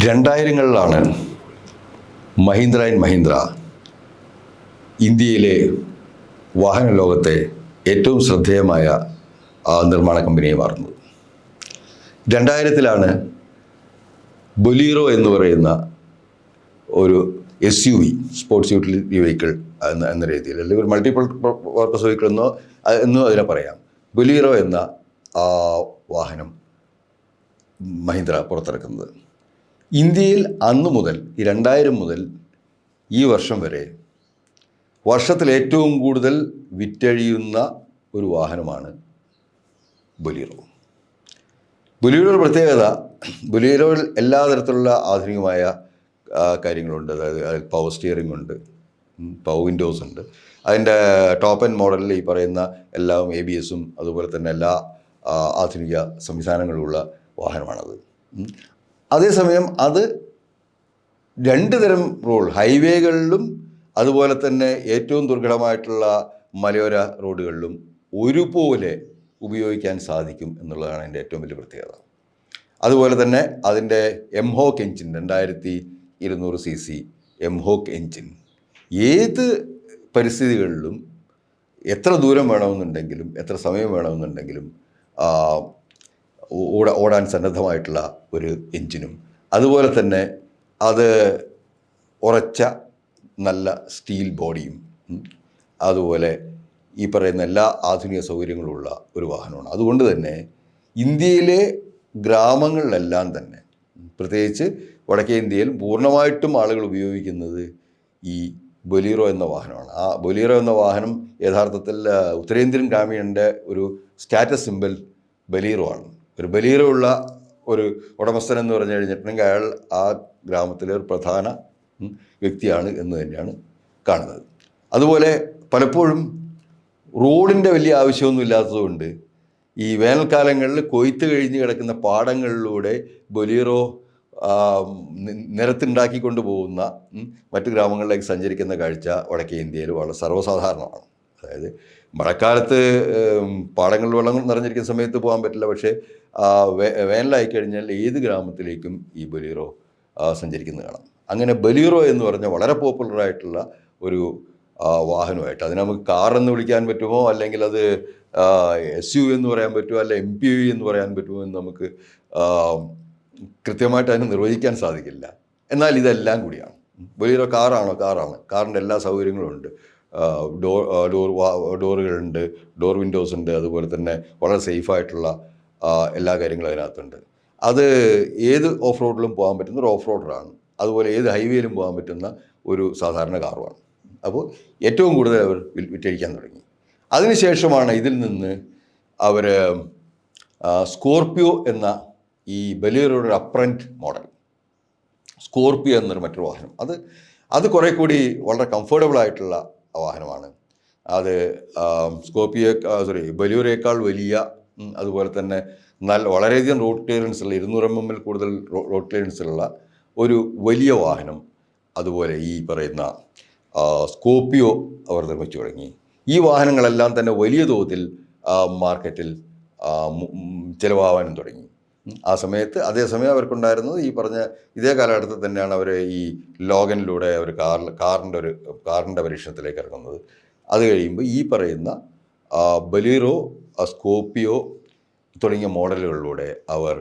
2000-കളിലാണ് Mahindra and Mahindra ഇന്ത്യയിലെ വാഹന ലോകത്തെ ഏറ്റവും ശ്രദ്ധേയമായ നിർമ്മാണ കമ്പനിയായി മാറുന്നത്. 2000-ലാണ് ബൊലീറോ എന്ന് പറയുന്ന ഒരു SUV, സ്പോർട്സ് യൂട്ടിലിറ്റി വെഹിക്കിൾ എന്ന രീതിയിൽ, അല്ലെങ്കിൽ ഒരു മൾട്ടിപ്പിൾ പർപ്പസ് വെഹിക്കിൾ എന്നും അതിനെ പറയാം, ബൊലീറോ എന്ന വാഹനം മഹീന്ദ്ര പുറത്തിറക്കുന്നത്. ഇന്ത്യയിൽ അന്ന് മുതൽ 2000 മുതൽ ഈ വർഷം വരെ വർഷത്തിൽ ഏറ്റവും കൂടുതൽ വിറ്റഴിയുന്ന ഒരു വാഹനമാണ് ബൊലീറോ. ബൊലീറോയുടെ പ്രത്യേകത, ബൊലീറോയിൽ എല്ലാ തരത്തിലുള്ള ആധുനികമായ കാര്യങ്ങളുണ്ട്. അതായത് അതിൽ പവർ സ്റ്റിയറിംഗ് ഉണ്ട്, പവർ വിൻഡോസ് ഉണ്ട്. അതിൻ്റെ ടോപ്പ് എൻഡ് മോഡലിൽ ഈ പറയുന്ന എല്ലാം ABS-ഉം അതുപോലെ തന്നെ എല്ലാ ആധുനിക സംവിധാനങ്ങളുള്ള വാഹനമാണത്. അതേസമയം അത് രണ്ട് തരം ഹൈവേകളിലും അതുപോലെ തന്നെ ഏറ്റവും ദുർഘടമായിട്ടുള്ള മലയോര റോഡുകളിലും ഒരുപോലെ ഉപയോഗിക്കാൻ സാധിക്കും എന്നുള്ളതാണ് അതിൻ്റെ ഏറ്റവും വലിയ പ്രത്യേകത. അതുപോലെ തന്നെ അതിൻ്റെ mHawk engine, 2200 cc mHawk engine ഏത് പരിസ്ഥിതികളിലും എത്ര ദൂരം വേണമെന്നുണ്ടെങ്കിലും എത്ര സമയം വേണമെന്നുണ്ടെങ്കിലും ഓടാൻ സന്നദ്ധമായിട്ടുള്ള ഒരു എൻജിനും, അതുപോലെ തന്നെ അത് ഉറച്ച നല്ല സ്റ്റീൽ ബോഡിയും, അതുപോലെ ഈ പറയുന്ന എല്ലാ ആധുനിക സൗകര്യങ്ങളുമുള്ള ഒരു വാഹനമാണ്. അതുകൊണ്ട് തന്നെ ഇന്ത്യയിലെ ഗ്രാമങ്ങളിലെല്ലാം തന്നെ, പ്രത്യേകിച്ച് വടക്കേ ഇന്ത്യയിൽ പൂർണ്ണമായിട്ടും ആളുകൾ ഉപയോഗിക്കുന്നത് ഈ ബൊലീറോ എന്ന വാഹനമാണ്. ആ ബൊലീറോ എന്ന വാഹനം യഥാർത്ഥത്തിൽ ഉത്തരേന്ത്യൻ ഗ്രാമീണൻ്റെ ഒരു സ്റ്റാറ്റസ് സിമ്പൽ ബൊലീറോ ആണ്. ഒരു ബൊലീറോ ഉള്ള ഒരു ഉടമസ്ഥൻ എന്ന് പറഞ്ഞു കഴിഞ്ഞിട്ടുണ്ടെങ്കിൽ അയാൾ ആ ഗ്രാമത്തിലെ ഒരു പ്രധാന വ്യക്തിയാണ് എന്ന് തന്നെയാണ് കാണുന്നത്. അതുപോലെ പലപ്പോഴും റോഡിൻ്റെ വലിയ ആവശ്യമൊന്നും ഇല്ലാത്തതുകൊണ്ട് ഈ വേനൽക്കാലങ്ങളിൽ കൊയ്ത്ത് കഴിഞ്ഞ് കിടക്കുന്ന പാടങ്ങളിലൂടെ ബൊലീറോ നിരത്തുണ്ടാക്കിക്കൊണ്ട് പോകുന്ന മറ്റു ഗ്രാമങ്ങളിലേക്ക് സഞ്ചരിക്കുന്ന കാഴ്ച വടക്കേ ഇന്ത്യയിൽ വളരെ സർവ്വസാധാരണമാണ്. അതായത് മഴക്കാലത്ത് പാടങ്ങളിൽ വെള്ളം നിറഞ്ഞിരിക്കുന്ന സമയത്ത് പോകാൻ പറ്റില്ല, പക്ഷേ വേനലായി കഴിഞ്ഞാൽ ഏത് ഗ്രാമത്തിലേക്കും ഈ ബൊലീറോ സഞ്ചരിക്കുന്നത് കാണാം. അങ്ങനെ ബൊലീറോ എന്ന് പറഞ്ഞാൽ വളരെ പോപ്പുലറായിട്ടുള്ള ഒരു വാഹനമായിട്ട്, അതിന് നമുക്ക് കാർ എന്ന് വിളിക്കാൻ പറ്റുമോ, അല്ലെങ്കിൽ അത് SUV എന്ന് പറയാൻ പറ്റുമോ, അല്ല MPV എന്ന് പറയാൻ പറ്റുമോ എന്ന് നമുക്ക് കൃത്യമായിട്ട് അതിനെ നിർവചിക്കാൻ സാധിക്കില്ല. എന്നാൽ ഇതെല്ലാം കൂടിയാണ്. ബൊലീറോ കാറാണ്, കാറിൻ്റെ എല്ലാ സൗകര്യങ്ങളും ഉണ്ട്. ഡോറുകളുണ്ട്, ഡോർ വിൻഡോസ് ഉണ്ട്, അതുപോലെ തന്നെ വളരെ സേഫായിട്ടുള്ള എല്ലാ കാര്യങ്ങളും അതിനകത്തുണ്ട്. അത് ഏത് ഓഫ് റോഡിലും പോകാൻ പറ്റുന്ന ഒരു ഓഫ് റോഡറാണ്. അതുപോലെ ഏത് ഹൈവേയിലും പോകാൻ പറ്റുന്ന ഒരു സാധാരണ കാറുമാണ്. അപ്പോൾ ഏറ്റവും കൂടുതൽ അവർ വിറ്റഴിക്കാൻ തുടങ്ങി. അതിനുശേഷമാണ് ഇതിൽ നിന്ന് അവർ സ്കോർപിയോ എന്ന ഈ ബൊലീറോയുടെ അപ്രൻറ്റ് മോഡൽ, സ്കോർപിയോ എന്നൊരു മറ്റൊരു വാഹനം, അത് കുറേ കൂടി വളരെ കംഫർട്ടബിൾ ആയിട്ടുള്ള വാഹനമാണ്. അത് ബൊലീറോയേക്കാൾ വലിയ, അതുപോലെ തന്നെ വളരെയധികം റോഡ് ക്ലിയറൻസ് ഉള്ള, 200 mm കൂടുതൽ റോഡ് ക്ലിയറൻസ് ഉള്ള ഒരു വലിയ വാഹനം. അതുപോലെ ഈ പറയുന്ന സ്കോർപിയോ അവർ നിർമ്മിച്ചു തുടങ്ങി. ഈ വാഹനങ്ങളെല്ലാം തന്നെ വലിയ തോതിൽ മാർക്കറ്റിൽ ചിലവാകാനും തുടങ്ങി. അതേസമയം അവർക്കുണ്ടായിരുന്നത് ഈ പറഞ്ഞ ഇതേ കാലഘട്ടത്തിൽ തന്നെയാണ് അവർ ഈ ലോഗനിലൂടെ അവർ കാറിൻ്റെ പരീക്ഷണത്തിലേക്ക് ഇറങ്ങുന്നത്. അത് കഴിയുമ്പോൾ ഈ പറയുന്ന ബൊലീറോ, സ്കോർപിയോ തുടങ്ങിയ മോഡലുകളിലൂടെ അവർ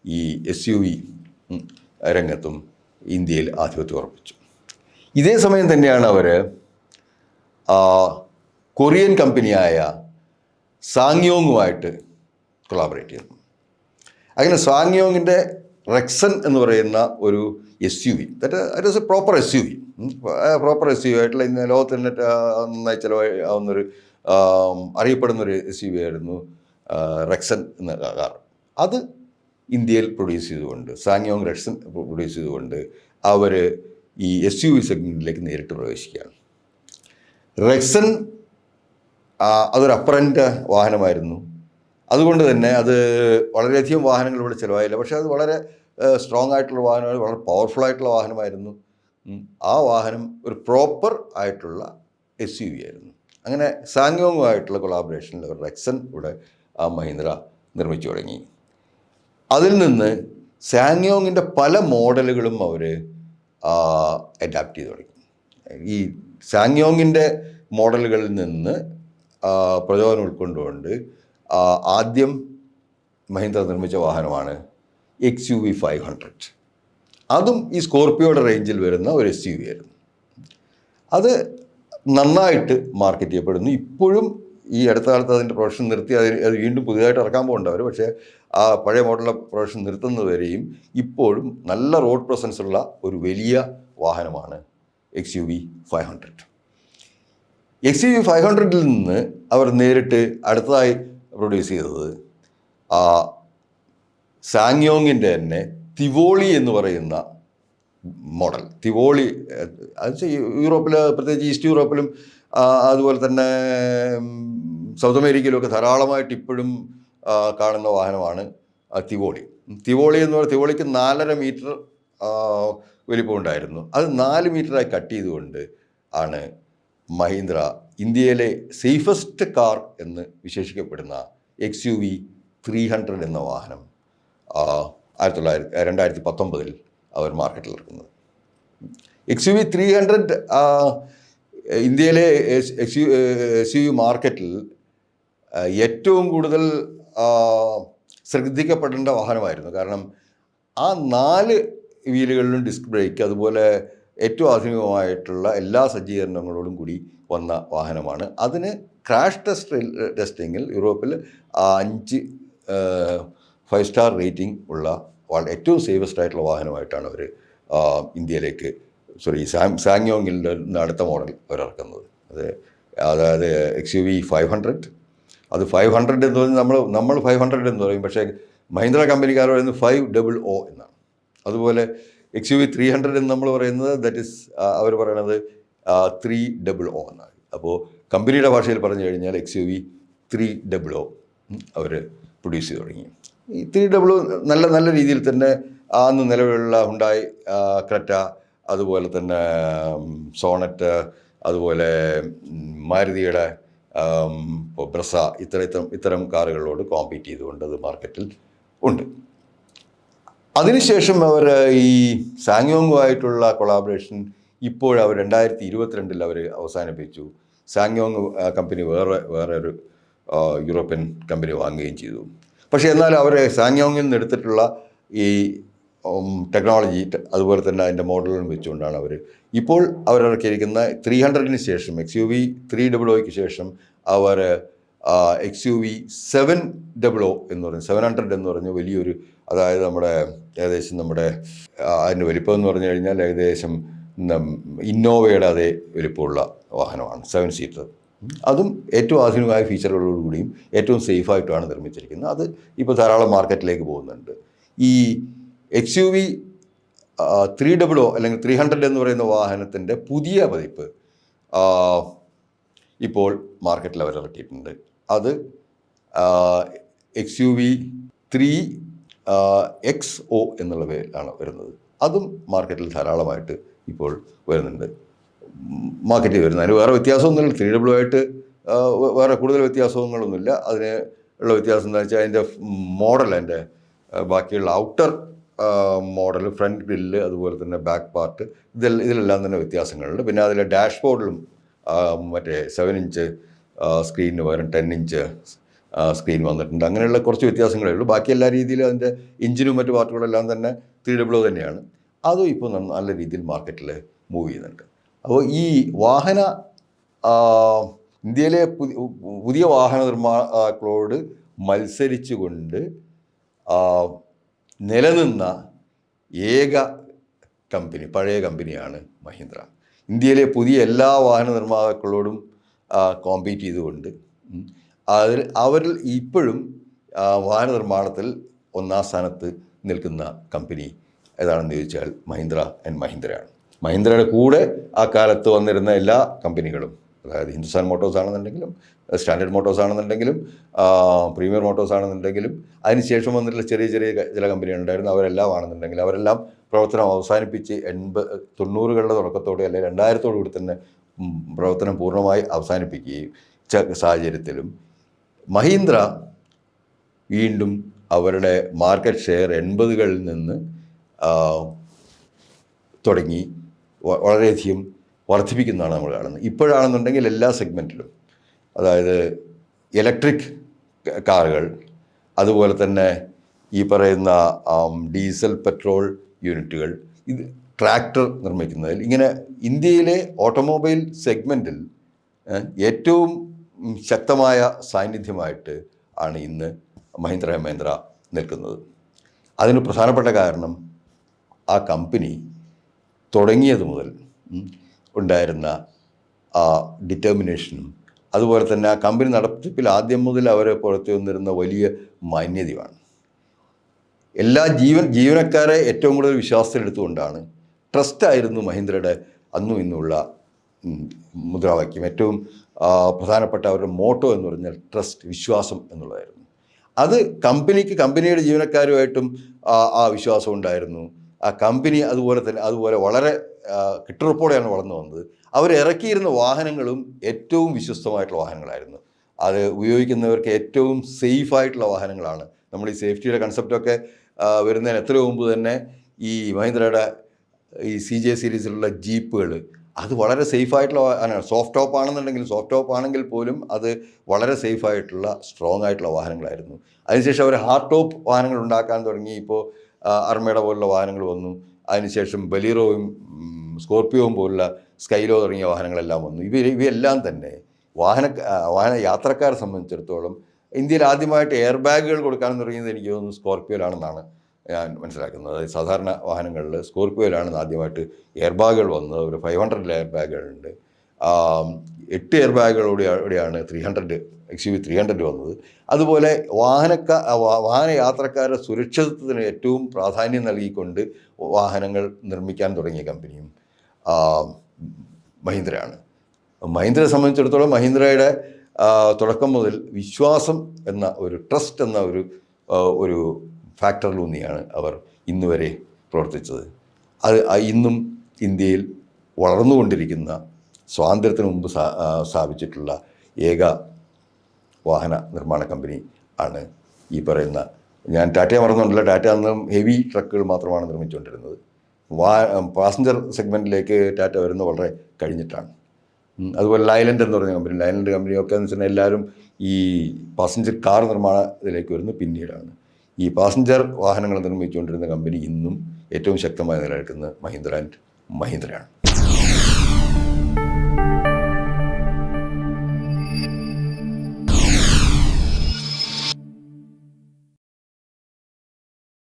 ഈ SUV രംഗത്തും ഇന്ത്യയിൽ ആധിപത്യം ഉറപ്പിച്ചു. ഇതേ സമയം തന്നെയാണ് അവർ കൊറിയൻ കമ്പനിയായ സാങ്യോങ്ങുമായിട്ട് കൊളാബറേറ്റ് ചെയ്യുന്നത്. അങ്ങനെ സാങ്യോങ്ങിൻ്റെ റെക്സൺ എന്ന് പറയുന്ന ഒരു SUV, that is A proper SUV ആയിട്ടുള്ള ഇന്ന് ലോകത്തിൽ തന്നെ നന്നായി ചിലവാകുന്നൊരു അറിയപ്പെടുന്നൊരു SUV ആയിരുന്നു റെക്സൺ എന്ന കാർ. അത് ഇന്ത്യയിൽ പ്രൊഡ്യൂസ് ചെയ്തുകൊണ്ട്, സാങ്യോങ് റെക്സൺ പ്രൊഡ്യൂസ് ചെയ്തുകൊണ്ട് അവർ ഈ SUV സെഗ്മെൻറ്റിലേക്ക് നേരിട്ട് പ്രവേശിക്കുകയാണ്. റെക്സൺ അതൊരു അപ്പറൻറ്റ് വാഹനമായിരുന്നു. അതുകൊണ്ട് തന്നെ അത് വളരെയധികം വാഹനങ്ങൾ ഇവിടെ ചിലവായില്ല, പക്ഷേ അത് വളരെ സ്ട്രോങ് ആയിട്ടുള്ള വാഹനമാണ്, വളരെ പവർഫുൾ ആയിട്ടുള്ള വാഹനമായിരുന്നു. ആ വാഹനം ഒരു പ്രോപ്പർ ആയിട്ടുള്ള SUV ആയിരുന്നു. അങ്ങനെ സാങ്യോങ്ങുമായിട്ടുള്ള കൊളാബറേഷനിൽ റെക്സൺ ഇവിടെ മഹീന്ദ്ര നിർമ്മിച്ചു തുടങ്ങി. അതിൽ നിന്ന് സാങ്യോങ്ങിൻ്റെ പല മോഡലുകളും അവർ അഡാപ്റ്റ് ചെയ്ത് തുടങ്ങി. ഈ സാങ്യോങ്ങിൻ്റെ മോഡലുകളിൽ നിന്ന് പ്രചോദനം ഉൾക്കൊണ്ടുകൊണ്ട് ആദ്യം മഹീന്ദ്ര നിർമ്മിച്ച വാഹനമാണ് XUV 500. അതും ഈ സ്കോർപിയോയുടെ റേഞ്ചിൽ വരുന്ന ഒരു SUV ആയിരുന്നു. അത് നന്നായിട്ട് മാർക്കറ്റ് ചെയ്യപ്പെടുന്നു. ഇപ്പോഴും ഈ അടുത്ത കാലത്ത് അതിൻ്റെ പ്രൊഡക്ഷൻ നിർത്തി അത് വീണ്ടും പുതിയതായിട്ട് ഇറക്കാൻ പോകുന്നുണ്ട് അവർ. പക്ഷേ ആ പഴയ മോഡലിലെ പ്രൊഡക്ഷൻ നിർത്തുന്നതുവരെയും ഇപ്പോഴും നല്ല റോഡ് പ്രസൻസ് ഉള്ള ഒരു വലിയ വാഹനമാണ് XUV 500. XUV 500ൽ നിന്ന് അവർ നേരിട്ട് അടുത്തതായി പ്രൊഡ്യൂസ് ചെയ്തത് സാങ്യോങ്ങിൻ്റെ തന്നെ തിവോളി എന്ന് പറയുന്ന മോഡൽ. തിവോളി അത് യൂറോപ്പിൽ, പ്രത്യേകിച്ച് ഈസ്റ്റ് യൂറോപ്പിലും അതുപോലെ തന്നെ സൗത്ത് അമേരിക്കയിലുമൊക്കെ ധാരാളമായിട്ട് ഇപ്പോഴും കാണുന്ന വാഹനമാണ് തിവോളി. തിവോളി എന്ന് പറയുന്നത്, തിവോളിക്ക് 4.5 മീറ്റർ വലിപ്പം ഉണ്ടായിരുന്നു. അത് 4 മീറ്ററായി കട്ട് ചെയ്തുകൊണ്ട് ആണ് മഹീന്ദ്ര ഇന്ത്യയിലെ സേഫസ്റ്റ് കാർ എന്ന് വിശേഷിക്കപ്പെടുന്ന XUV 300 എന്ന വാഹനം 2019 അവർ മാർക്കറ്റിൽ ഇറക്കുന്നത്. XUV 300 ഇന്ത്യയിലെ SUV മാർക്കറ്റിൽ ഏറ്റവും കൂടുതൽ ശ്രദ്ധിക്കപ്പെടേണ്ട വാഹനമായിരുന്നു. കാരണം ആ 4 വീലുകളിലും ഡിസ്ക് ബ്രേക്ക്, അതുപോലെ ഏറ്റവും ആധുനികമായിട്ടുള്ള എല്ലാ സജ്ജീകരണങ്ങളോടും കൂടി വന്ന വാഹനമാണ്. അതിന് ക്രാഷ് ടെസ്റ്റിങ്ങിൽ യൂറോപ്പിൽ 5 5 സ്റ്റാർ റേറ്റിംഗ് ഉള്ള ഏറ്റവും സേഫസ്റ്റ് ആയിട്ടുള്ള വാഹനമായിട്ടാണ് അവർ ഇന്ത്യയിലേക്ക് സാങ്യോങ്ങിൻ്റെ അടുത്ത മോഡൽ അവർ ഇറക്കുന്നത്. അതായത് XUV 500. അത് 500 എന്ന് പറഞ്ഞാൽ നമ്മൾ 500 എന്ന് പറയും, പക്ഷേ മഹീന്ദ്ര കമ്പനിക്കാർ പറയുന്നത് 500 എന്നാണ്. അതുപോലെ XUV 300 എന്ന് നമ്മൾ പറയുന്നത് അവർ പറയുന്നത് 300 എന്നാണ്. അപ്പോൾ കമ്പനിയുടെ ഭാഷയിൽ പറഞ്ഞു കഴിഞ്ഞാൽ XUV 300 അവർ പ്രൊഡ്യൂസ് ചെയ്ത് തുടങ്ങി. ഈ 300 നല്ല രീതിയിൽ തന്നെ അന്ന് നിലവിലുള്ള ഹുണ്ടായി ക്രെറ്റ, അതുപോലെ തന്നെ സോണറ്റ്, അതുപോലെ മാരുതിയുടെ ബ്രസ, ഇത്തരം കാറുകളോട് കോമ്പീറ്റ് ചെയ്തുകൊണ്ട് അത് മാർക്കറ്റിൽ ഉണ്ട്. അതിനുശേഷം അവർ ഈ സാങ്യോങ്ങുമായിട്ടുള്ള കൊളാബറേഷൻ ഇപ്പോഴവർ 2022 അവർ അവസാനിപ്പിച്ചു. സാങ്യോങ് കമ്പനി വേറെ ഒരു യൂറോപ്യൻ കമ്പനി വാങ്ങുകയും ചെയ്തു. പക്ഷേ എന്നാൽ അവർ സാങ്യോങ്ങിൽ നിന്ന് എടുത്തിട്ടുള്ള ഈ ടെക്നോളജി, അതുപോലെ തന്നെ അതിൻ്റെ മോഡലുകളും വെച്ചുകൊണ്ടാണ് ഇപ്പോൾ അവരിറക്കിയിരിക്കുന്ന 300-ന് ശേഷം, XUV 300 ശേഷം അവർ XUV 700 എന്ന് പറഞ്ഞു, 700 എന്ന് പറഞ്ഞ് വലിയൊരു, അതായത് ഏകദേശം അതിൻ്റെ വലിപ്പം എന്ന് പറഞ്ഞു കഴിഞ്ഞാൽ ഏകദേശം ഇന്നോവയുടെ അതേ വലിപ്പമുള്ള വാഹനമാണ്, 7 സീറ്റർ. അതും ഏറ്റവും ആധുനികമായ ഫീച്ചറുകളോടുകൂടിയും ഏറ്റവും സേഫായിട്ടുമാണ് നിർമ്മിച്ചിരിക്കുന്നത്. അത് ഇപ്പോൾ ധാരാളം മാർക്കറ്റിലേക്ക് പോകുന്നുണ്ട്. ഈ XUV 300 അല്ലെങ്കിൽ 300 എന്ന് പറയുന്ന വാഹനത്തിൻ്റെ പുതിയ പതിപ്പ് ഇപ്പോൾ മാർക്കറ്റിൽ അവർ ഇറക്കിയിട്ടുണ്ട്. അത് XUV 3XO എന്നുള്ള പേരിലാണ് വരുന്നത്. അതും മാർക്കറ്റിൽ ധാരാളമായിട്ട് ഇപ്പോൾ വരുന്നുണ്ട്, മാർക്കറ്റിൽ വരുന്നത്. അതിന് വേറെ വ്യത്യാസമൊന്നുമില്ല, 300 ആയിട്ട് വേറെ കൂടുതൽ വ്യത്യാസങ്ങളൊന്നുമില്ല. അതിന് ഉള്ള വ്യത്യാസം എന്താ വെച്ചാൽ അതിൻ്റെ മോഡൽ, അതിൻ്റെ ബാക്കിയുള്ള ഔട്ടർ മോഡൽ, ഫ്രണ്ട് ഗ്രില്ല്, അതുപോലെ തന്നെ ബാക്ക് പാർട്ട്, ഇതിലെല്ലാം തന്നെ വ്യത്യാസങ്ങളുണ്ട്. പിന്നെ അതിലെ ഡാഷ്ബോർഡിലും മറ്റേ 7 ഇഞ്ച് സ്ക്രീനിന് പകരം 10 ഇഞ്ച് സ്ക്രീൻ വന്നിട്ടുണ്ട്. അങ്ങനെയുള്ള കുറച്ച് വ്യത്യാസങ്ങളേ ഉള്ളൂ. ബാക്കി എല്ലാ രീതിയിലും അതിൻ്റെ എഞ്ചിനും മറ്റു പാർട്ടുകളെല്ലാം തന്നെ 300 തന്നെയാണ്. അതും ഇപ്പോൾ നല്ല രീതിയിൽ മാർക്കറ്റിൽ മൂവ് ചെയ്യുന്നുണ്ട്. അപ്പോൾ ഈ ഇന്ത്യയിലെ പുതിയ വാഹന നിർമ്മാതാക്കളോട് മത്സരിച്ചുകൊണ്ട് നിലനിന്ന ഏക കമ്പനി, പഴയ കമ്പനിയാണ് മഹീന്ദ്ര. ഇന്ത്യയിലെ പുതിയ എല്ലാ വാഹന നിർമ്മാതാക്കളോടും കോമ്പീറ്റ് ചെയ്തുകൊണ്ട് അവരിൽ ഇപ്പോഴും വാഹന നിർമ്മാണത്തിൽ 1ാം സ്ഥാനത്ത് നിൽക്കുന്ന കമ്പനി ഏതാണെന്ന് ചോദിച്ചാൽ മഹീന്ദ്ര ആൻഡ് മഹീന്ദ്രയാണ്. മഹീന്ദ്രയുടെ കൂടെ ആ കാലത്ത് വന്നിരുന്ന എല്ലാ കമ്പനികളും, അതായത് ഹിന്ദുസ്ഥാൻ മോട്ടോഴ്സ് ആണെന്നുണ്ടെങ്കിലും, സ്റ്റാൻഡേർഡ് മോട്ടോഴ്സ് ആണെന്നുണ്ടെങ്കിലും, പ്രീമിയർ മോട്ടോഴ്സ് ആണെന്നുണ്ടെങ്കിലും, അതിനുശേഷം വന്നിട്ടുള്ള ചെറിയ ചില കമ്പനികളുണ്ടായിരുന്നു. അവരെല്ലാം ആണെന്നുണ്ടെങ്കിൽ അവരെല്ലാം പ്രവർത്തനം അവസാനിപ്പിച്ച് 90-കളുടെ തുടക്കത്തോടെ അല്ലെങ്കിൽ 2000-ഓടുകൂടി തന്നെ പ്രവർത്തനം പൂർണ്ണമായി അവസാനിപ്പിക്കുകയും സാഹചര്യത്തിലും മഹീന്ദ്ര വീണ്ടും അവരുടെ മാർക്കറ്റ് ഷെയർ 80കളിൽ നിന്ന് തുടങ്ങി വളരെയധികം വർദ്ധിപ്പിക്കുന്നതാണ് നമ്മൾ കാണുന്നത്. ഇപ്പോഴാണെന്നുണ്ടെങ്കിൽ എല്ലാ സെഗ്മെൻറ്റിലും, അതായത് ഇലക്ട്രിക് കാറുകൾ, അതുപോലെ തന്നെ ഈ പറയുന്ന ഡീസൽ പെട്രോൾ യൂണിറ്റുകൾ, ഇത് ട്രാക്ടർ നിർമ്മിക്കുന്നതിൽ, ഇങ്ങനെ ഇന്ത്യയിലെ ഓട്ടോമൊബൈൽ സെഗ്മെൻറ്റിൽ ഏറ്റവും ശക്തമായ സാന്നിധ്യമായിട്ട് ആണ് ഇന്ന് മഹീന്ദ്ര ആൻഡ് മഹീന്ദ്ര നിൽക്കുന്നത്. അതിന് പ്രധാനപ്പെട്ട കാരണം ആ കമ്പനി തുടങ്ങിയത് മുതൽ ഉണ്ടായിരുന്ന ആ ഡിറ്റർമിനേഷനും, അതുപോലെ തന്നെ ആ കമ്പനി നടത്തിപ്പിൽ ആദ്യം മുതൽ അവരെ പുറത്തു വന്നിരുന്ന വലിയ മാന്യതയുമാണ്. എല്ലാ ജീവനക്കാരെ ഏറ്റവും കൂടുതൽ വിശ്വാസത്തിലെടുത്തുകൊണ്ടാണ്. ട്രസ്റ്റായിരുന്നു മഹീന്ദ്രയുടെ അന്നും ഇന്നുള്ള മുദ്രാവാക്യം. ഏറ്റവും പ്രധാനപ്പെട്ട അവരുടെ മോട്ടോ എന്ന് പറഞ്ഞാൽ ട്രസ്റ്റ്, വിശ്വാസം എന്നുള്ളതായിരുന്നു. അത് കമ്പനിയുടെ ജീവനക്കാരുമായിട്ടും ആ വിശ്വാസം ഉണ്ടായിരുന്നു. ആ കമ്പനി അതുപോലെ വളരെ കെട്ടുറപ്പോടെയാണ് വളർന്നു വന്നത്. അവരിറക്കിയിരുന്ന വാഹനങ്ങളും ഏറ്റവും വിശ്വസ്തമായിട്ടുള്ള വാഹനങ്ങളായിരുന്നു. അത് ഉപയോഗിക്കുന്നവർക്ക് ഏറ്റവും സേഫായിട്ടുള്ള വാഹനങ്ങളാണ്. നമ്മൾ ഈ സേഫ്റ്റിയുടെ കൺസെപ്റ്റൊക്കെ വരുന്നതിന് എത്രയോ മുമ്പ് തന്നെ ഈ മഹീന്ദ്രയുടെ ഈ CJ സീരീസിലുള്ള ജീപ്പുകൾ അത് വളരെ സേഫായിട്ടുള്ള വാഹനമാണ്. സോഫ്റ്റ് ടോപ്പ് ആണെങ്കിൽ പോലും അത് വളരെ സേഫായിട്ടുള്ള സ്ട്രോങ് ആയിട്ടുള്ള വാഹനങ്ങളായിരുന്നു. അതിനുശേഷം അവർ ഹാർഡ് ടോപ്പ് വാഹനങ്ങൾ ഉണ്ടാക്കാൻ തുടങ്ങി. ഇപ്പോൾ അർമേഡ പോലുള്ള വാഹനങ്ങൾ വന്നു. അതിനുശേഷം ബലീറോയും സ്കോർപ്പിയോയും പോലുള്ള സ്കൈലോ തുടങ്ങിയ വാഹനങ്ങളെല്ലാം വന്നു. ഇവയെല്ലാം തന്നെ വാഹന യാത്രക്കാരെ സംബന്ധിച്ചിടത്തോളം ഇന്ത്യയിൽ ആദ്യമായിട്ട് എയർ ബാഗുകൾ കൊടുക്കാൻ തുടങ്ങിയത് എനിക്ക് തോന്നുന്നു സ്കോർപ്പിയോയിലാണെന്നാണ് ഞാൻ മനസ്സിലാക്കുന്നത്. അതായത് സാധാരണ വാഹനങ്ങളിൽ സ്കോർപ്പിയോയിലാണ് ആദ്യമായിട്ട് എയർ ബാഗുകൾ വന്നത്. ഒരു 500 എയർ ബാഗുകളുണ്ട്. 8 എയർ ബാഗുകളോടെയാണ് XUV 300 വന്നത്. അതുപോലെ വാഹന യാത്രക്കാരുടെ സുരക്ഷിതത്വത്തിന് ഏറ്റവും പ്രാധാന്യം നൽകിക്കൊണ്ട് വാഹനങ്ങൾ നിർമ്മിക്കാൻ തുടങ്ങിയ കമ്പനിയും മഹീന്ദ്രയാണ്. മഹീന്ദ്രയെ സംബന്ധിച്ചിടത്തോളം മഹീന്ദ്രയുടെ തുടക്കം മുതൽ വിശ്വാസം എന്ന ഒരു ട്രസ്റ്റ് എന്ന ഒരു ഫാക്ടറിലൂന്നിയാണ് അവർ ഇന്നുവരെ പ്രവർത്തിച്ചത്. അത് ഇന്നും ഇന്ത്യയിൽ വളർന്നുകൊണ്ടിരിക്കുന്ന, സ്വാതന്ത്ര്യത്തിന് മുമ്പ് സ്ഥാപിച്ചിട്ടുള്ള ഏക വാഹന നിർമ്മാണ കമ്പനി ആണ് ഈ പറയുന്ന, ഞാൻ ടാറ്റയെ മറന്നുകൊണ്ടല്ല, ടാറ്റ അന്നും ഹെവി ട്രക്കുകൾ മാത്രമാണ് നിർമ്മിച്ചുകൊണ്ടിരുന്നത്. പാസഞ്ചർ സെഗ്മെൻറ്റിലേക്ക് ടാറ്റ വരുന്നത് വളരെ കഴിഞ്ഞിട്ടാണ്. അതുപോലെ ലൈലൻഡ് എന്ന് പറഞ്ഞ കമ്പനിയൊക്കെ എന്ന് വെച്ചാൽ എല്ലാവരും ഈ പാസഞ്ചർ കാർ നിർമ്മാണത്തിലേക്ക് വരുന്നത് പിന്നീടാണ്. ഈ പാസഞ്ചർ വാഹനങ്ങൾ നിർമ്മിച്ചുകൊണ്ടിരുന്ന കമ്പനി ഇന്നും ഏറ്റവും ശക്തമായി നിലനിൽക്കുന്നത് മഹീന്ദ്ര ആൻഡ് മഹീന്ദ്രയാണ്.